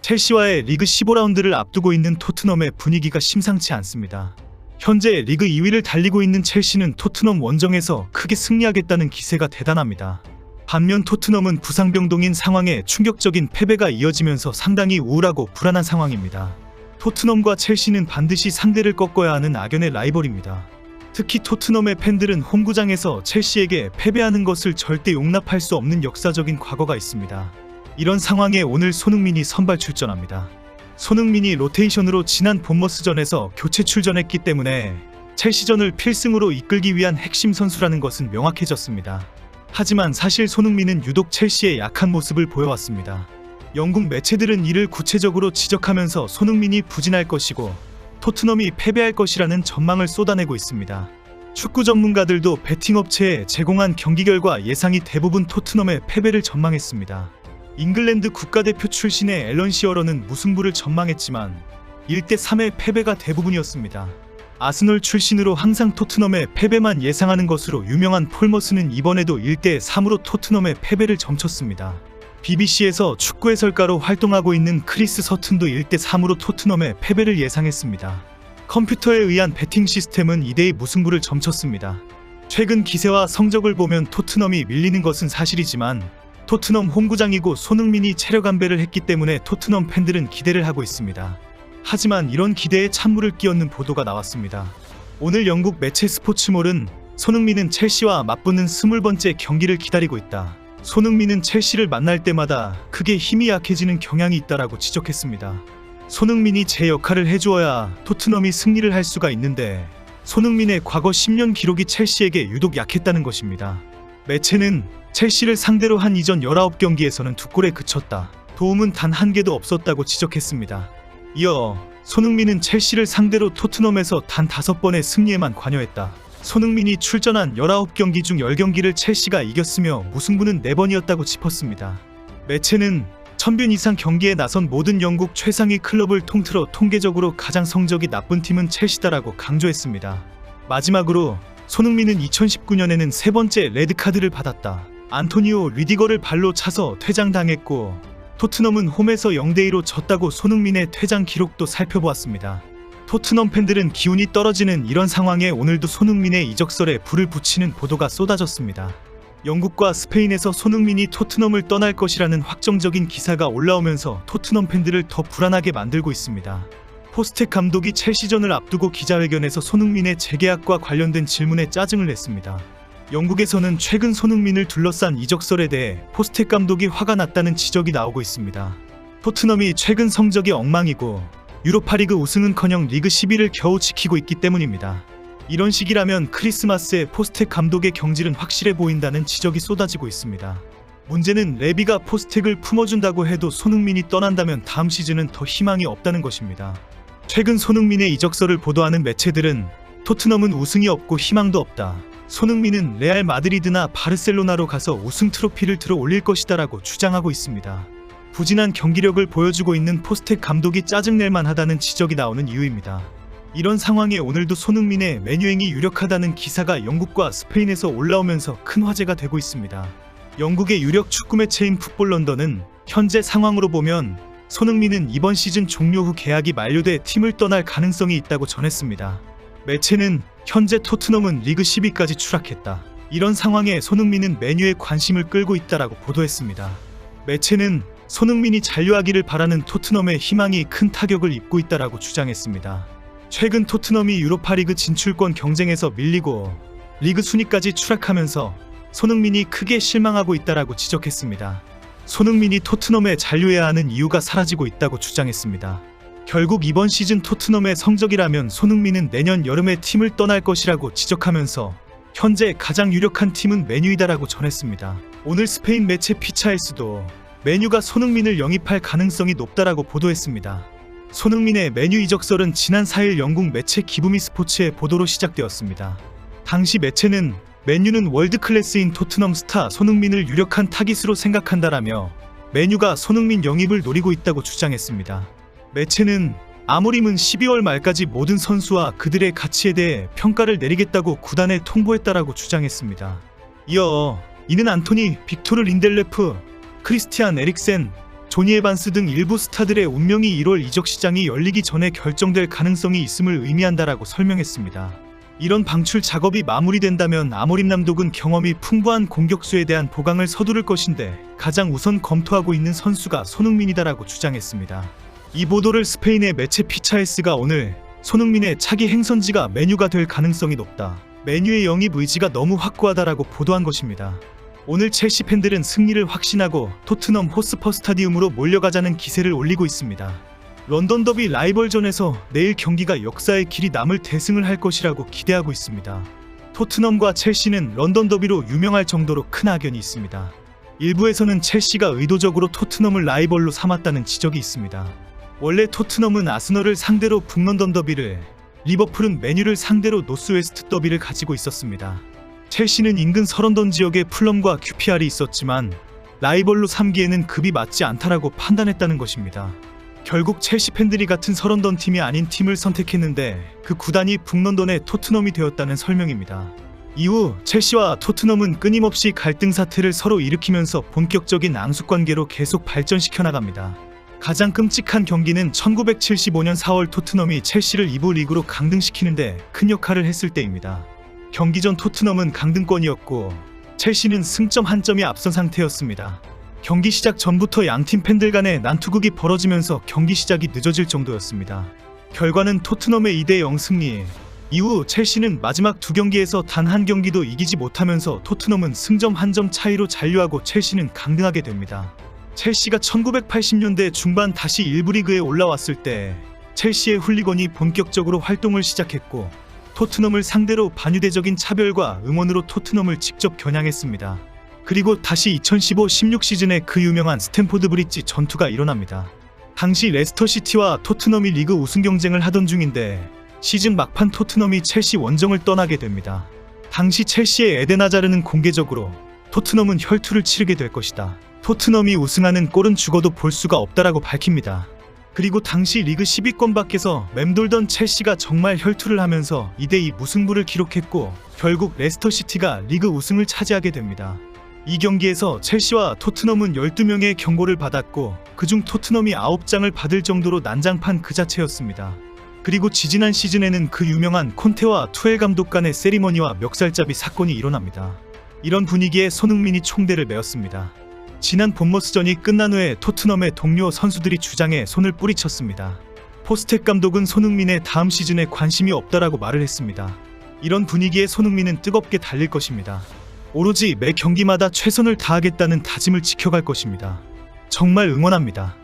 첼시와의 리그 15라운드를 앞두고 있는 토트넘의 분위기가 심상치 않습니다. 현재 리그 2위를 달리고 있는 첼시는 토트넘 원정에서 크게 승리하겠다는 기세가 대단합니다. 반면 토트넘은 부상병동인 상황에 충격적인 패배가 이어지면서 상당히 우울하고 불안한 상황입니다. 토트넘과 첼시는 반드시 상대를 꺾어야 하는 악연의 라이벌입니다. 특히 토트넘의 팬들은 홈구장에서 첼시에게 패배하는 것을 절대 용납할 수 없는 역사적인 과거가 있습니다. 이런 상황에 오늘 손흥민이 선발 출전합니다. 손흥민이 로테이션으로 지난 본머스전에서 교체 출전했기 때문에 첼시전을 필승으로 이끌기 위한 핵심 선수라는 것은 명확해졌습니다. 하지만 사실 손흥민은 유독 첼시의 약한 모습을 보여왔습니다. 영국 매체들은 이를 구체적으로 지적하면서 손흥민이 부진할 것이고 토트넘이 패배할 것이라는 전망을 쏟아내고 있습니다. 축구 전문가들도 베팅업체에 제공한 경기 결과 예상이 대부분 토트넘의 패배를 전망했습니다. 잉글랜드 국가대표 출신의 앨런 시어러는 무승부를 전망했지만 1대3의 패배가 대부분이었습니다. 아스널 출신으로 항상 토트넘의 패배만 예상하는 것으로 유명한 폴머스는 이번에도 1대3으로 토트넘의 패배를 점쳤습니다. BBC에서 축구 해설가로 활동하고 있는 크리스 서튼도 1대3으로 토트넘의 패배를 예상했습니다. 컴퓨터에 의한 배팅 시스템은 2대2 무승부를 점쳤습니다. 최근 기세와 성적을 보면 토트넘이 밀리는 것은 사실이지만 토트넘 홈구장이고 손흥민이 체력 안배를 했기 때문에 토트넘 팬들은 기대를 하고 있습니다. 하지만 이런 기대에 찬물을 끼얹는 보도가 나왔습니다. 오늘 영국 매체 스포츠몰은 손흥민은 첼시와 맞붙는 20번째 경기를 기다리고 있다. 손흥민은 첼시를 만날 때마다 크게 힘이 약해지는 경향이 있다라고 지적했습니다. 손흥민이 제 역할을 해주어야 토트넘이 승리를 할 수가 있는데 손흥민의 과거 10년 기록이 첼시에게 유독 약했다는 것입니다. 매체는 첼시를 상대로 한 이전 19경기에서는 2골에 그쳤다. 도움은 단 1개도 없었다고 지적했습니다. 이어 손흥민은 첼시를 상대로 토트넘에서 단 5번의 승리에만 관여했다. 손흥민이 출전한 19경기 중 10경기를 첼시가 이겼으며 무승부는 4번이었다고 짚었습니다. 매체는 1000번 이상 경기에 나선 모든 영국 최상위 클럽을 통틀어 통계적으로 가장 성적이 나쁜 팀은 첼시다라고 강조했습니다. 마지막으로 손흥민은 2019년에는 3번째 레드카드를 받았다. 안토니오 리디거를 발로 차서 퇴장당했고 토트넘은 홈에서 0대2로 졌다고 손흥민의 퇴장 기록도 살펴보았습니다. 토트넘 팬들은 기운이 떨어지는 이런 상황에 오늘도 손흥민의 이적설에 불을 붙이는 보도가 쏟아졌습니다. 영국과 스페인에서 손흥민이 토트넘을 떠날 것이라는 확정적인 기사가 올라오면서 토트넘 팬들을 더 불안하게 만들고 있습니다. 포스텍 감독이 첼시전을 앞두고 기자회견에서 손흥민의 재계약과 관련된 질문에 짜증을 냈습니다. 영국에서는 최근 손흥민을 둘러싼 이적설에 대해 포스텍 감독이 화가 났다는 지적이 나오고 있습니다. 토트넘이 최근 성적이 엉망이고 유로파리그 우승은커녕 리그 10위를 겨우 지키고 있기 때문입니다. 이런 식이라면 크리스마스에 포스텍 감독의 경질은 확실해 보인다는 지적이 쏟아지고 있습니다. 문제는 레비가 포스텍을 품어준다고 해도 손흥민이 떠난다면 다음 시즌은 더 희망이 없다는 것입니다. 최근 손흥민의 이적설을 보도하는 매체들은 토트넘은 우승이 없고 희망도 없다. 손흥민은 레알 마드리드나 바르셀로나로 가서 우승 트로피를 들어 올릴 것이다 라고 주장하고 있습니다. 부진한 경기력을 보여주고 있는 포스텍 감독이 짜증낼만 하다는 지적이 나오는 이유입니다. 이런 상황에 오늘도 손흥민의 맨유행이 유력하다는 기사가 영국과 스페인에서 올라오면서 큰 화제가 되고 있습니다. 영국의 유력 축구 매체인 풋볼 런던은 현재 상황으로 보면 손흥민은 이번 시즌 종료 후 계약이 만료돼 팀을 떠날 가능성이 있다고 전했습니다. 매체는 현재 토트넘은 리그 10위까지 추락했다. 이런 상황에 손흥민은 맨유의 관심을 끌고 있다라고 보도했습니다. 매체는 손흥민이 잔류하기를 바라는 토트넘의 희망이 큰 타격을 입고 있다라고 주장했습니다. 최근 토트넘이 유로파리그 진출권 경쟁에서 밀리고 리그 순위까지 추락하면서 손흥민이 크게 실망하고 있다라고 지적했습니다. 손흥민이 토트넘에 잔류해야 하는 이유가 사라지고 있다고 주장했습니다. 결국 이번 시즌 토트넘의 성적이라면 손흥민은 내년 여름에 팀을 떠날 것이라고 지적하면서 현재 가장 유력한 팀은 맨유이다라고 전했습니다. 오늘 스페인 매체 피차에스도 맨유가 손흥민을 영입할 가능성이 높다라고 보도했습니다. 손흥민의 맨유 이적설은 지난 4일 영국 매체 기브미 스포츠의 보도로 시작되었습니다. 당시 매체는 맨유는 월드클래스인 토트넘 스타 손흥민을 유력한 타깃으로 생각한다라며 맨유가 손흥민 영입을 노리고 있다고 주장했습니다. 매체는 아모림은 12월 말까지 모든 선수와 그들의 가치에 대해 평가를 내리겠다고 구단에 통보했다라고 주장했습니다. 이어 이는 안토니, 빅토르 린델레프, 크리스티안 에릭센, 조니 에반스 등 일부 스타들의 운명이 1월 이적 시장이 열리기 전에 결정될 가능성이 있음을 의미한다라고 설명했습니다. 이런 방출 작업이 마무리된다면 아모림 감독은 경험이 풍부한 공격수에 대한 보강을 서두를 것인데 가장 우선 검토하고 있는 선수가 손흥민이다라고 주장했습니다. 이 보도를 스페인의 매체 피차에스가 오늘 손흥민의 차기 행선지가 메뉴가 될 가능성이 높다. 메뉴의 영입 의지가 너무 확고하다라고 보도한 것입니다. 오늘 첼시 팬들은 승리를 확신하고 토트넘 호스퍼 스타디움으로 몰려가자는 기세를 올리고 있습니다. 런던 더비 라이벌전에서 내일 경기가 역사의 길이 남을 대승을 할 것이라고 기대하고 있습니다. 토트넘과 첼시는 런던 더비로 유명할 정도로 큰 악연이 있습니다. 일부에서는 첼시가 의도적으로 토트넘을 라이벌로 삼았다는 지적이 있습니다. 원래 토트넘은 아스널을 상대로 북런던 더비를, 리버풀은 맨유를 상대로 노스웨스트 더비를 가지고 있었습니다. 첼시는 인근 서런던 지역에 풀럼과 QPR이 있었지만 라이벌로 삼기에는 급이 맞지 않다라고 판단했다는 것입니다. 결국 첼시 팬들이 같은 서런던 팀이 아닌 팀을 선택했는데 그 구단이 북런던의 토트넘이 되었다는 설명입니다. 이후 첼시와 토트넘은 끊임없이 갈등 사태를 서로 일으키면서 본격적인 앙숙관계로 계속 발전시켜 나갑니다. 가장 끔찍한 경기는 1975년 4월 토트넘이 첼시를 2부 리그로 강등시키는데 큰 역할을 했을 때입니다. 경기 전 토트넘은 강등권이었고 첼시는 승점 한 점이 앞선 상태였습니다. 경기 시작 전부터 양팀 팬들 간의 난투극이 벌어지면서 경기 시작이 늦어질 정도였습니다. 결과는 토트넘의 2대0 승리. 이후 첼시는 마지막 두 경기에서 단 한 경기도 이기지 못하면서 토트넘은 승점 한 점 차이로 잔류하고 첼시는 강등하게 됩니다. 첼시가 1980년대 중반 다시 1부 리그에 올라왔을 때 첼시의 훌리건이 본격적으로 활동을 시작했고 토트넘을 상대로 반유대적인 차별과 응원으로 토트넘을 직접 겨냥했습니다. 그리고 다시 2015-16 시즌에 그 유명한 스탠포드 브릿지 전투가 일어납니다. 당시 레스터시티와 토트넘이 리그 우승 경쟁을 하던 중인데 시즌 막판 토트넘이 첼시 원정을 떠나게 됩니다. 당시 첼시의 에덴 하자르는 공개적으로 토트넘은 혈투를 치르게 될 것이다. 토트넘이 우승하는 꼴은 죽어도 볼 수가 없다라고 밝힙니다. 그리고 당시 리그 10위권 밖에서 맴돌던 첼시가 정말 혈투를 하면서 2대2 무승부를 기록했고 결국 레스터시티가 리그 우승을 차지하게 됩니다. 이 경기에서 첼시와 토트넘은 12명의 경고를 받았고 그중 토트넘이 9장을 받을 정도로 난장판 그 자체였습니다. 그리고 지지난 시즌에는 그 유명한 콘테와 투엘 감독 간의 세리머니와 멱살잡이 사건이 일어납니다. 이런 분위기에 손흥민이 총대를 메었습니다. 지난 본머스전이 끝난 후에 토트넘의 동료 선수들이 주장에 손을 뿌리쳤습니다. 포스텍 감독은 손흥민의 다음 시즌에 관심이 없다라고 말을 했습니다. 이런 분위기에 손흥민은 뜨겁게 달릴 것입니다. 오로지 매 경기마다 최선을 다하겠다는 다짐을 지켜갈 것입니다. 정말 응원합니다.